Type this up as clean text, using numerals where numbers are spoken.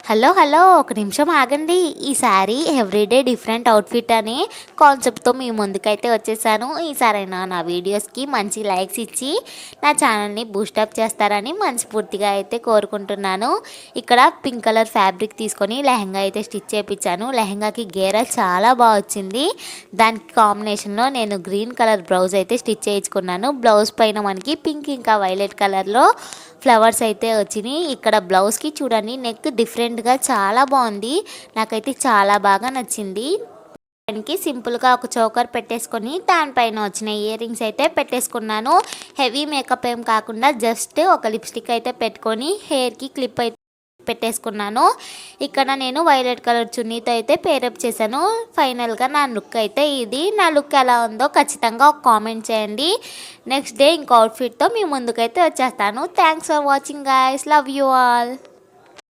Hello hello ఒక నిమిషం ఆగండి. ఈసారి ఎవ్రీడే డిఫరెంట్ అవుట్ఫిట్ అనే కాన్సెప్ట్తో మీ ముందుకైతే వచ్చేసాను. ఈసారైనా నా వీడియోస్కి మంచి లైక్స్ ఇచ్చి నా ఛానల్ని బూస్టప్ చేస్తారని మనస్ఫూర్తిగా అయితే కోరుకుంటున్నాను. ఇక్కడ పింక్ కలర్ ఫ్యాబ్రిక్ తీసుకొని లెహంగా అయితే స్టిచ్ చేయించాను. లెహంగాకి గేరా చాలా బాగా వచ్చింది. దానికి కాంబినేషన్లో నేను గ్రీన్ కలర్ బ్లౌజ్ అయితే స్టిచ్ చేయించుకున్నాను. బ్లౌజ్ పైన మనకి పింక్ ఇంకా వైలెట్ కలర్లో ఫ్లవర్స్ అయితే వచ్చినాయి. ఇక్కడ బ్లౌజ్కి చూడండి నెక్ డిఫరెంట్గా చాలా బాగుంది. నాకైతే చాలా బాగా నచ్చింది. దానికి సింపుల్గా ఒక చోకర్ పెట్టేసుకొని దానిపైన వచ్చిన ఇయర్ రింగ్స్ అయితే పెట్టేసుకున్నాను. హెవీ మేకప్ ఏం కాకుండా జస్ట్ ఒక లిప్స్టిక్ అయితే పెట్టుకొని హెయిర్కి క్లిప్ అయితే పెట్టేసుకున్నాను. ఇక్కడ నేను వైలెట్ కలర్ చున్నీతో అయితే పేరప్ చేశాను. ఫైనల్గా నా లుక్ అయితే ఇది. నా లుక్ ఎలా ఉందో ఖచ్చితంగా ఒక కామెంట్ చేయండి. నెక్స్ట్ డే ఇంకో అవుట్ఫిట్తో మీ ముందుకైతే వచ్చేస్తాను. Thanks for watching guys. Love you all.